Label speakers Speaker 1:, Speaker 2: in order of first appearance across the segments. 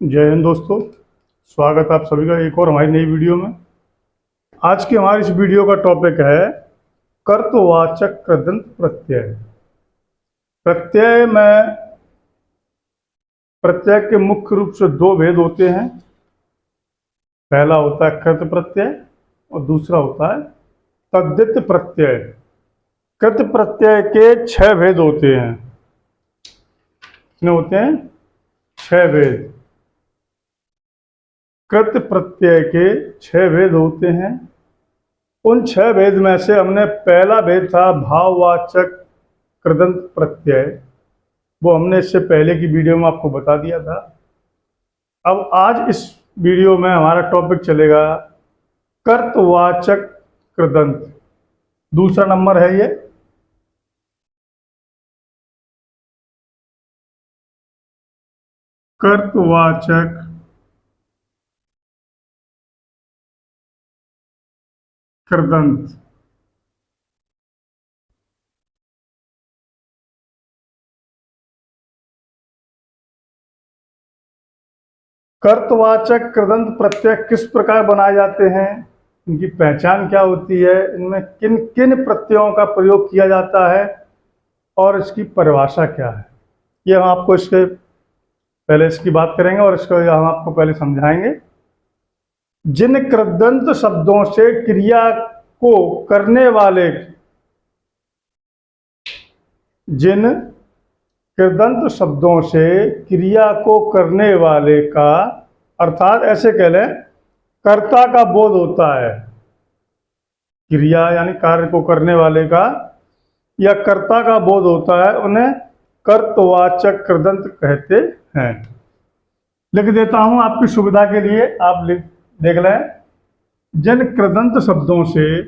Speaker 1: जय हिंद दोस्तों। स्वागत है आप सभी का एक और हमारी नई वीडियो में। आज की हमारी इस वीडियो का टॉपिक है कर्तवाचक कृदंत प्रत्यय। प्रत्यय में प्रत्यय के मुख्य रूप से दो भेद होते हैं। पहला होता है कृत प्रत्यय और दूसरा होता है तद्धित प्रत्यय। कृत प्रत्यय के 6 भेद होते हैं। कितने होते हैं? 6 भेद। कृत प्रत्यय के 6 भेद होते हैं। उन 6 भेद में से हमने पहला भेद था भाववाचक कृदंत प्रत्यय, वो हमने इससे पहले की वीडियो में आपको बता दिया था। अब आज इस वीडियो में हमारा टॉपिक चलेगा कर्तवाचक कृदंत। दूसरा नंबर है ये। कर्तवाचक कृदंत। कर्तवाचक कृदंत प्रत्यय किस प्रकार बनाए जाते हैं, इनकी पहचान क्या होती है, इनमें किन किन प्रत्ययों का प्रयोग किया जाता है और इसकी परिभाषा क्या है, ये हम आपको इसके पहले इसकी बात करेंगे और इसको हम आपको पहले समझाएंगे। जिन कृदंत शब्दों से क्रिया को करने वाले जिन कृदंत शब्दों से क्रिया को करने वाले का, अर्थात ऐसे कह लें कर्ता का बोध होता है। क्रिया यानी कार्य को करने वाले का या कर्ता का बोध होता है, उन्हें कर्तवाचक कृदंत कहते हैं। लिख देता हूं आपकी सुविधा के लिए, आप देख लें। जिन कृदंत शब्दों से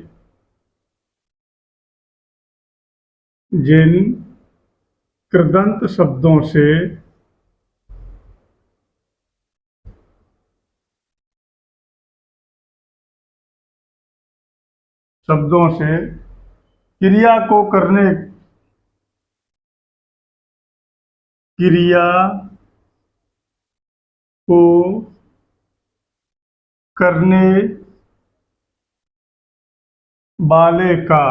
Speaker 1: जिन कृदंत शब्दों से क्रिया को करने क्रिया को करने वाले का,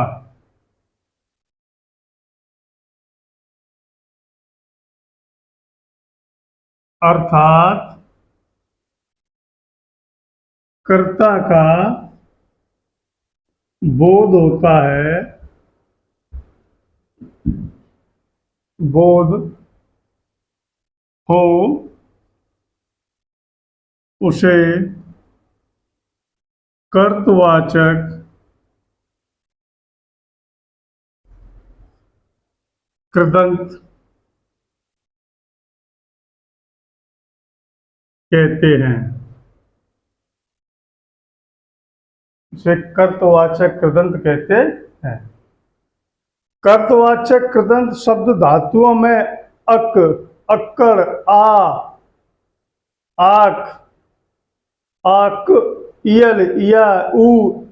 Speaker 1: अर्थात कर्ता का बोध होता है, बोध हो उसे कर्तवाचक कृदंत कहते हैं। इसे कर्तवाचक कृदंत कहते हैं। कर्तवाचक कृदंत शब्द धातुओं में अक, अक्कड़, आक, आक, इयल, इया, ऊ,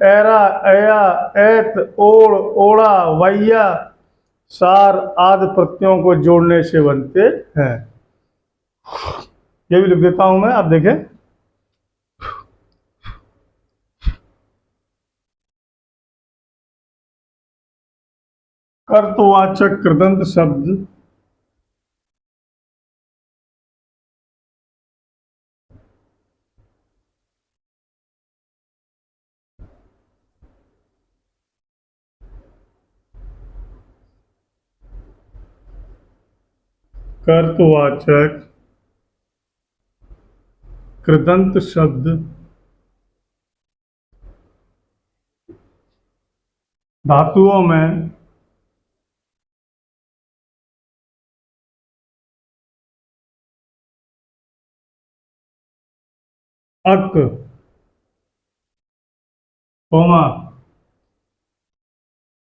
Speaker 1: ऐरा, ऐया, ऐत, ओड़, ओड़ा, वैया, सार आदि प्रत्ययों को जोड़ने से बनते हैं। ये भी लिख देता हूं मैं, आप देखें। कर्तवाचक कृदंत शब्द कर्तवाचक कृदंत शब्द धातुओं में अक, कोमा,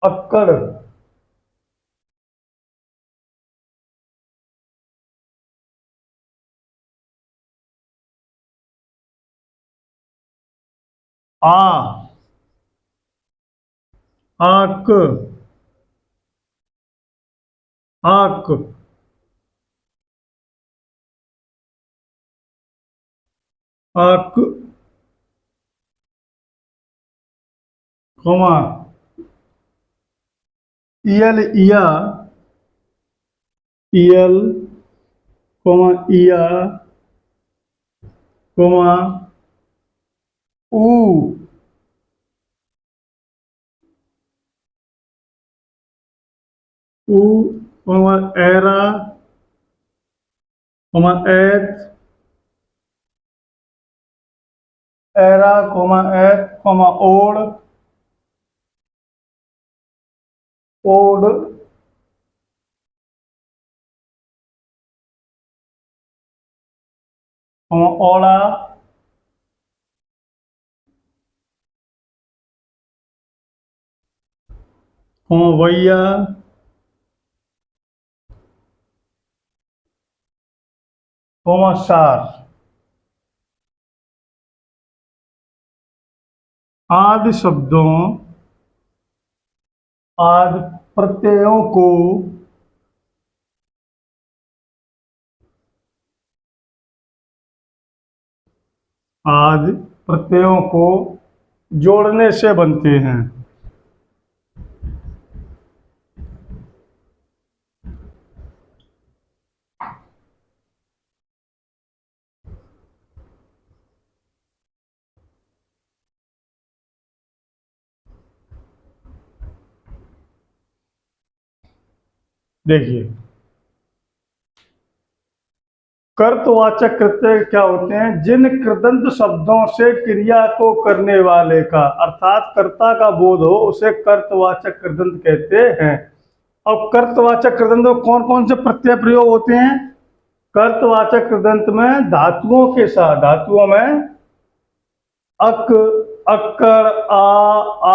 Speaker 1: अक्कड़, आ, आक, आक, अक, कोमा यल इया, यल, कोमा इया, कोमा ऊ, ऊ, कोमा एरा, कोमा एत, एरा, कोमा एत, कोमा ओड, ओड, कोमा ओड़ा, कोमा वैया, कोमा सार। आदि शब्दों, आदि प्रत्ययों को आदि प्रत्ययों को जोड़ने से बनते हैं। देखिए, कर्तवाचक कृत्य क्या होते हैं? जिन कृदंत शब्दों से क्रिया को करने वाले का अर्थात कर्ता का बोध हो उसे कर्तवाचक कृदंत कहते हैं। अब कर्तवाचक कृदंत में कौन कौन से प्रत्यय प्रयोग होते हैं? कर्तवाचक कृदंत में धातुओं के साथ, धातुओं में अक, अक्कड़, आ,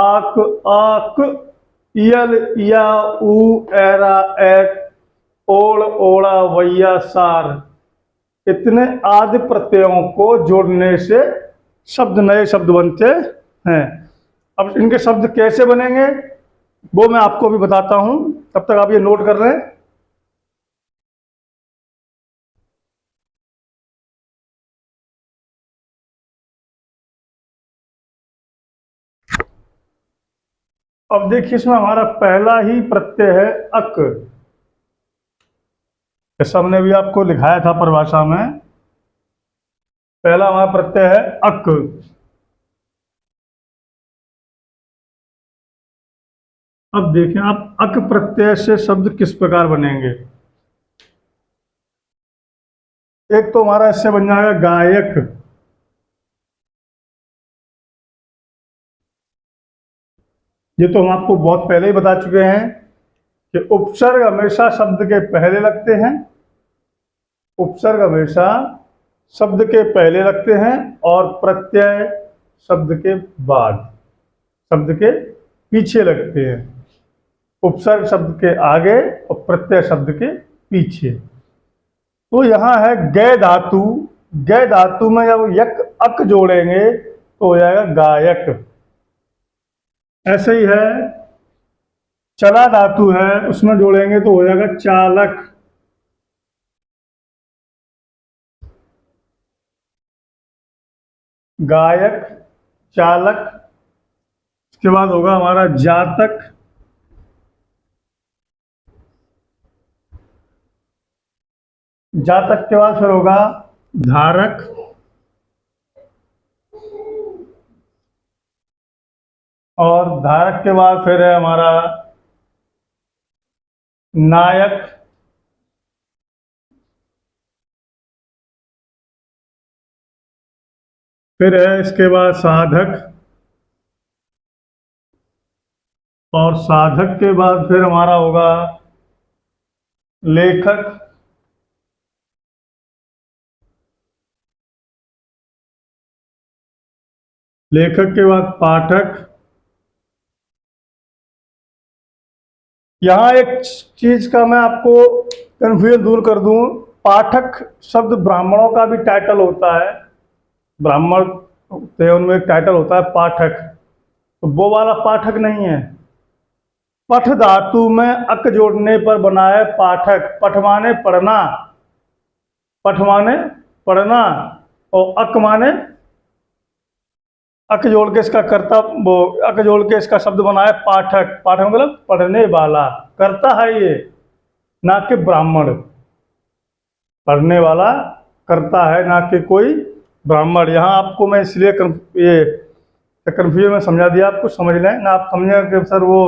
Speaker 1: आक, आक, इयल, इया, ऊ, एरा, ऐत, ओड़, ओड़ा, वैया, सार, इतने आदि प्रत्ययों को जोड़ने से शब्द, नए शब्द बनते हैं। अब इनके शब्द कैसे बनेंगे वो मैं आपको भी बताता हूं, तब तक आप ये नोट कर रहे हैं। अब देखिए, इसमें हमारा पहला ही प्रत्यय है अक। जैसा हमने भी आपको लिखाया था परिभाषा में, पहला हमारा प्रत्यय है अक। अब देखें आप, अक प्रत्यय से शब्द किस प्रकार बनेंगे। एक तो हमारा इससे बन जाएगा गायक। ये तो हम आपको बहुत पहले ही बता चुके हैं कि उपसर्ग हमेशा शब्द के पहले लगते हैं, उपसर्ग हमेशा शब्द के पहले लगते हैं और प्रत्यय शब्द के बाद, शब्द के पीछे लगते हैं। उपसर्ग शब्द के आगे और प्रत्यय शब्द के पीछे। तो यहाँ है गय धातु। गय धातु में जब यक अक जोड़ेंगे तो हो जाएगा गायक। ऐसे ही है, चला धातु है, उसमें जोड़ेंगे तो हो जाएगा चालक। गायक, चालक, उसके बाद होगा हमारा जातक। जातक के बाद फिर होगा धारक। और धारक के बाद फिर है हमारा नायक। फिर है इसके बाद साधक। और साधक के बाद फिर हमारा होगा लेखक। लेखक के बाद पाठक। यहाँ एक चीज का मैं आपको कंफ्यूजन दूर कर दूं, पाठक शब्द ब्राह्मणों का भी टाइटल होता है। ब्राह्मण थे, उनमें एक टाइटल होता है पाठक, तो वो वाला पाठक नहीं है। पठ धातु में अक जोड़ने पर बना है पाठक। पठ माने पढ़ना, पठ माने पढ़ना। और अक माने अक जोड़ के इसका कर्ता, वो अक जोड़ के इसका शब्द बना है पाठक। पाठक मतलब पढ़ने वाला, करता है ये, ना कि ब्राह्मण। पढ़ने वाला करता है, ना कि कोई ब्राह्मण। यहाँ आपको मैं इसलिए ये कन्फ्यूजन में समझा दिया, आपको समझ लें ना, आप समझे कि सर वो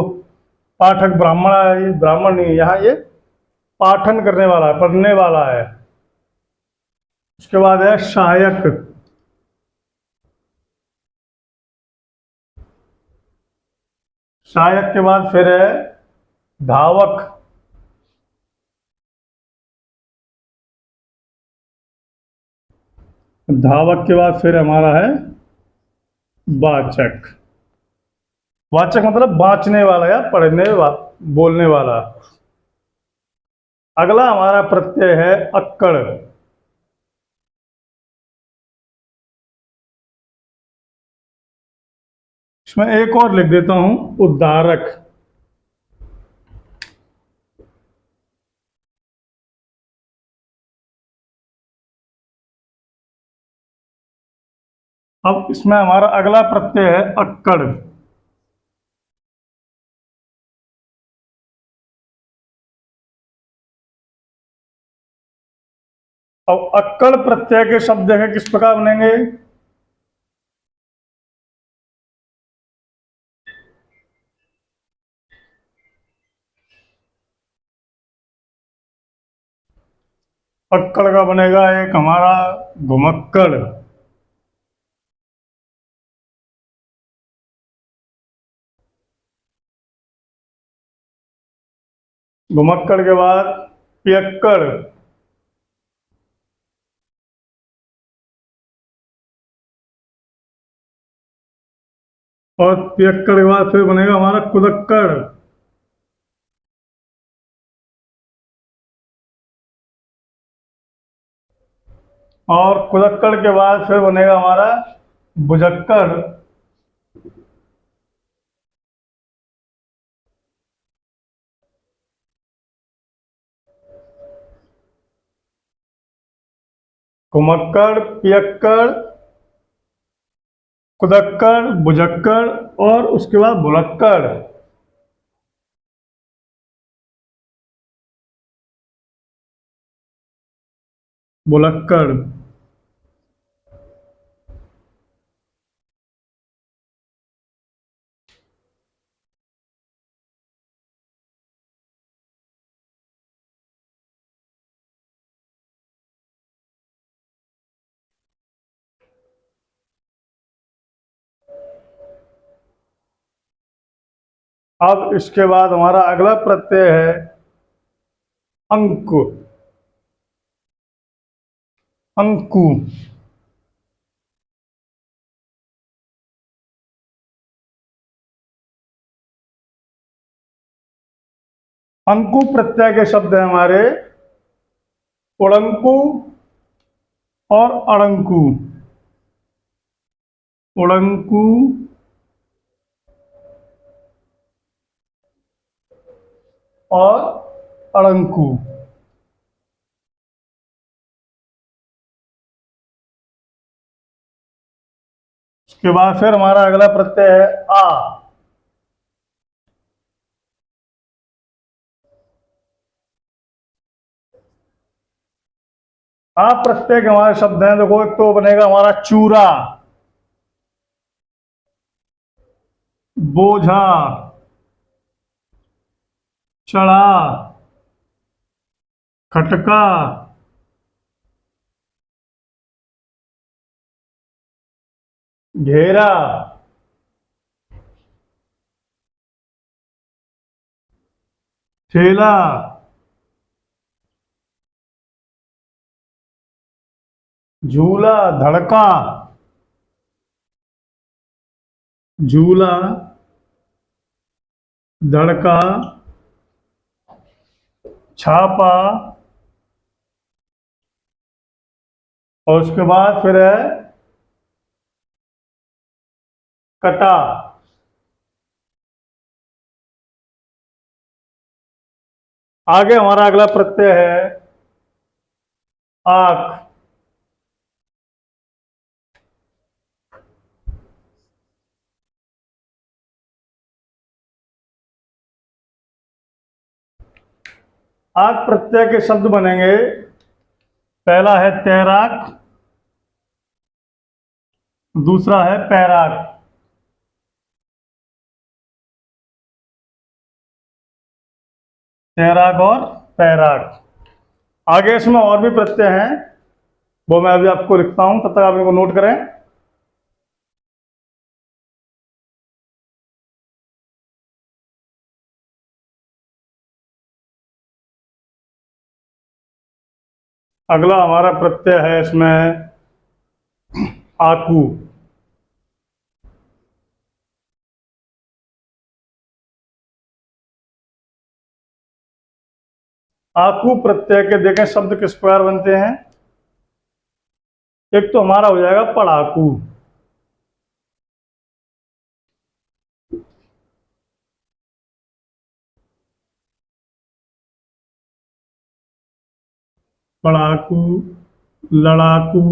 Speaker 1: पाठक ब्राह्मण है, ये ब्राह्मण नहीं है, यहाँ ये पाठन करने वाला है, पढ़ने वाला है। उसके बाद है सहायक। सहायक के बाद फिर है धावक। धावक के बाद फिर हमारा है वाचक। वाचक मतलब बाँचने वाला या पढ़ने वाला, बोलने वाला। अगला हमारा प्रत्यय है अक्कड़। इसमें एक और लिख देता हूं, उद्धारक। अब इसमें हमारा अगला प्रत्यय है अक्कड़। अब अक्कड़ प्रत्यय के शब्द है किस प्रकार बनेंगे? अक्कड़ का बनेगा एक हमारा घुमक्कड़। घुमक्कड़ के बाद पियक्कड़। और पियक्कड़ के बाद फिर बनेगा हमारा कुदक्कड़। और कुदक्कड़ के बाद फिर बनेगा हमारा बुझक्कड़। घुमक्कड़, पियक्कड़, कुदक्कड़, बुझक्कड़ और उसके बाद भुलक्कड़। भुलक्कड़। अब इसके बाद हमारा अगला प्रत्यय है अंक। अंकु। अंकु प्रत्यय के शब्द हैं हमारे उड़ंकु और अड़ंकु। उड़ंकु और अड़ंकु। उसके बाद फिर हमारा अगला प्रत्यय है आ। आ प्रत्यय के हमारे शब्द हैं, देखो एक तो बनेगा हमारा चूरा, बोझा, चढ़ा, खटका, घेरा, ठेला, झूला, धड़का। झूला, धड़का, छापा और उसके बाद फिर है कटा। आगे हमारा अगला प्रत्यय है आंख। आक प्रत्यय के शब्द बनेंगे। पहला है तैराक, दूसरा है पैराक। तैराक और पैराक। आगे इसमें और भी प्रत्यय हैं, वो मैं अभी आपको लिखता हूं, तब तक आप इनको नोट करें। अगला हमारा प्रत्यय है इसमें आकू। आकू प्रत्यय के देखें शब्द किस प्रकार बनते हैं। एक तो हमारा हो जाएगा पढ़ाकू। पढ़ाकू, लड़ाकू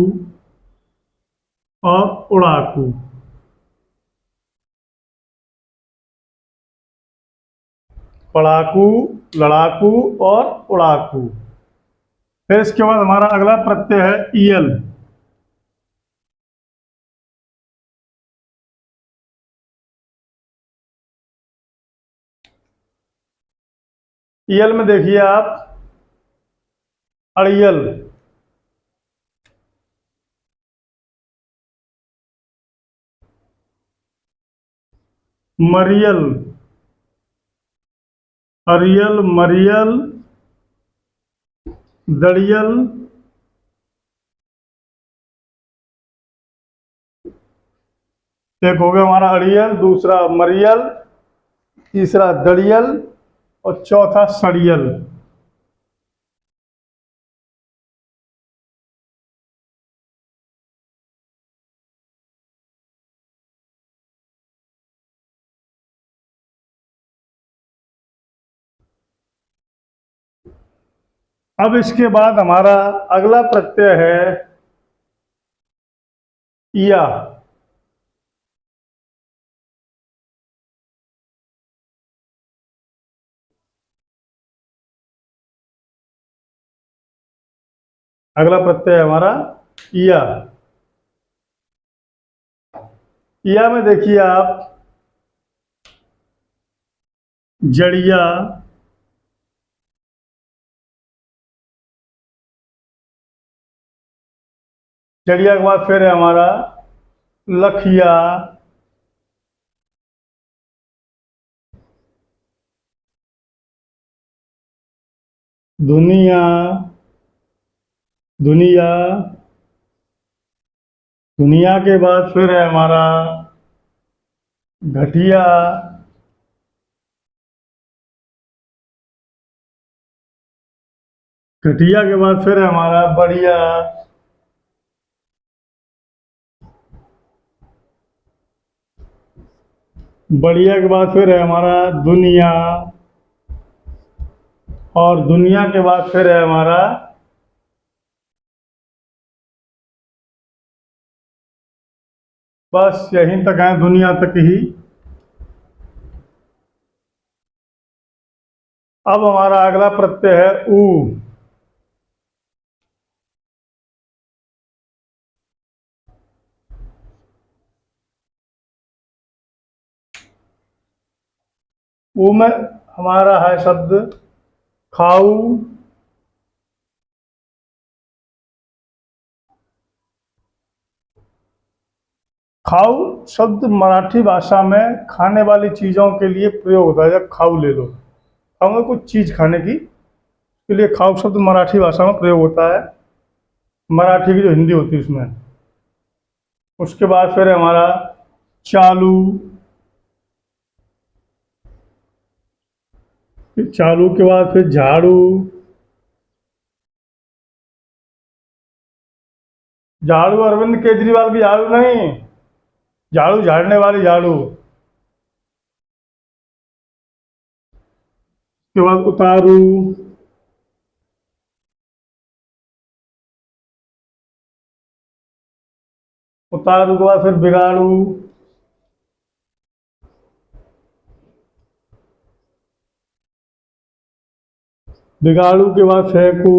Speaker 1: और उड़ाकू। पढ़ाकू, लड़ाकू और उड़ाकू। फिर इसके बाद हमारा अगला प्रत्यय है ईयल। ईयल में देखिए आप, अड़ियल, मरियल, अरियल, मरियल, दड़ियल, एक हो गया हमारा अड़ियल, दूसरा मरियल, तीसरा दड़ियल और चौथा सड़ियल। अब इसके बाद हमारा अगला प्रत्यय है इया। अगला प्रत्यय है हमारा इया। इया में देखिए आप, जड़िया, जड़िया के बाद फिर है हमारा लखिया, दुनिया, दुनिया, दुनिया के बाद फिर है हमारा घटिया, घटिया के बाद फिर है हमारा बढ़िया, बढ़िया के बाद फिर है हमारा दुनिया और दुनिया के बाद फिर है हमारा, बस यहीं तक है, दुनिया तक ही। अब हमारा अगला प्रत्यय है ऊ। ऊ में हमारा है शब्द खाऊ, खाऊ शब्द मराठी भाषा में खाने वाली चीज़ों के लिए प्रयोग होता है। जब खाऊ ले लो, हमें कुछ चीज़ खाने की, के लिए खाऊ शब्द मराठी भाषा में प्रयोग होता है, मराठी की जो हिंदी होती है उसमें। उसके बाद फिर है हमारा चालू। फिर चालू के बाद फिर झाड़ू, झाड़ू अरविंद केजरीवाल की झाड़ू नहीं, झाड़ू झाड़ने वाली झाड़ू। उसके बाद उतारू, उतारू के बाद फिर बिगाड़ू, बिगाड़ू के बाद फेंकू,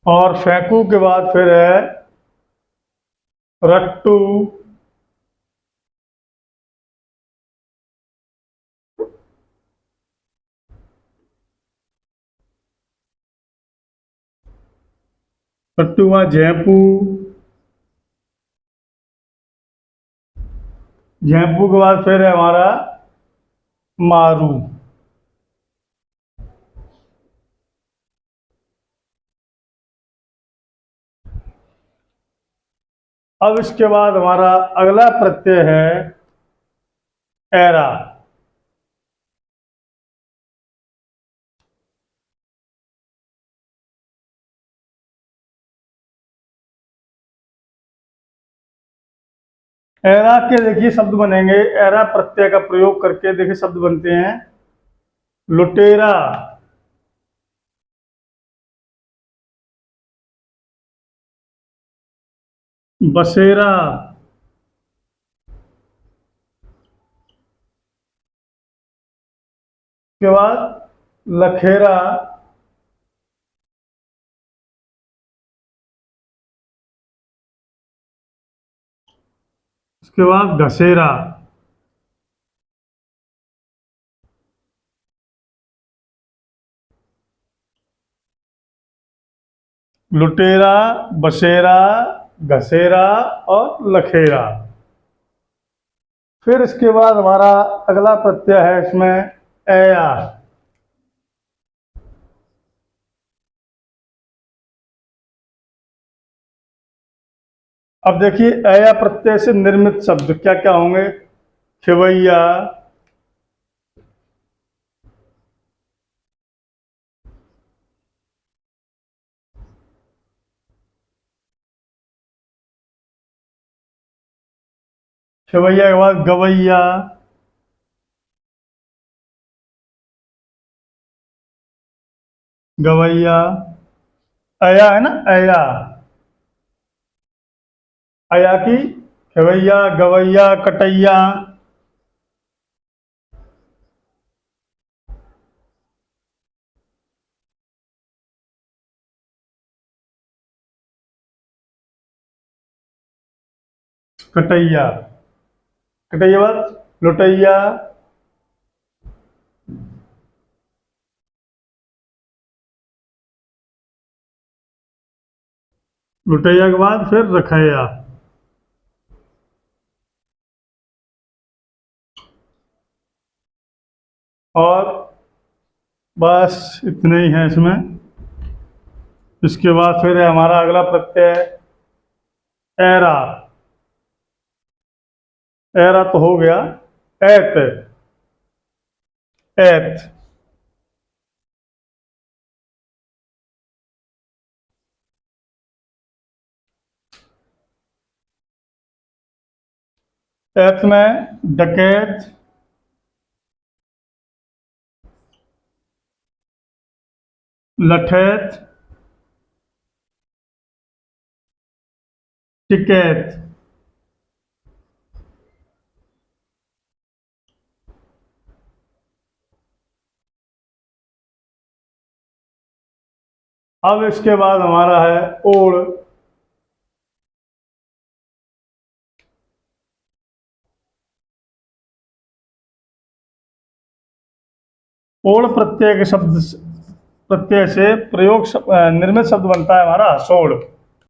Speaker 1: और फेंकू के बाद फिर है रट्टू, रट्टू के बाद झैपू, झैपू के बाद फिर है हमारा मारू। अब इसके बाद हमारा अगला प्रत्यय है ऐरा। ऐरा के देखिए शब्द बनेंगे, ऐरा प्रत्यय का प्रयोग करके देखिए शब्द बनते हैं, लुटेरा, बसेरा, के बाद लखेरा, उसके बाद घसेरा। लुटेरा, बसेरा, घसेरा और लखेरा। फिर इसके बाद हमारा अगला प्रत्यय है इसमें ऐया। अब देखिए ऐया प्रत्यय से निर्मित शब्द क्या क्या होंगे, खिवैया, खिवैया के बाद गवैया, गवैया, अया है ना, अया, अया की खिवैया, गवैया, कटैया, कटैया, कटैया बाद लुटैया, लुटैया के बाद फिर रखैया। और बस इतने ही है इसमें। इसके बाद फिर है हमारा अगला प्रत्यय ऐरा। ऐरा तो हो गया, ऐत, ऐत, ऐत में डकैत, लठैत, टिकैत। अब इसके बाद हमारा है ओड़। ओड़ प्रत्यय के शब्द, प्रत्यय से निर्मित शब्द बनता है हमारा हसोड़।